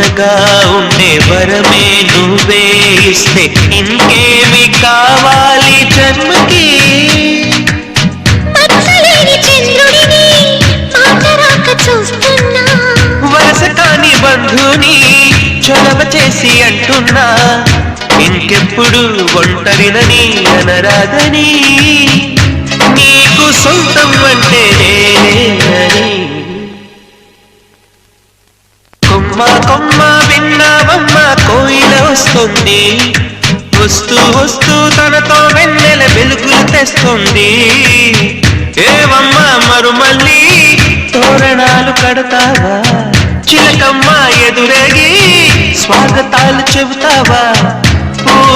జంటగా ఉండే వరమే నువ్వే ఇస్తే ఇంకేమి కావాలి జన్మకి. వరస కాని బంధుని చొరవ చేసి అంటున్నా ఇంకెప్పుడు ఒంటరినని అనరాదని. నీకు సొంతం అంటే నేనేనని. కొమ్మ కొమ్మ విన్నావమ్మ కోయిల వస్తుంది, వస్తూ వస్తూ తనతో వెన్నెల వెలుగులు తెస్తుంది. ఏవమ్మ మరుమల్లి తోరణాలు కడతావా, చిలకమ్మ ఎదురేగి స్వాగతాలు చెబుతావా.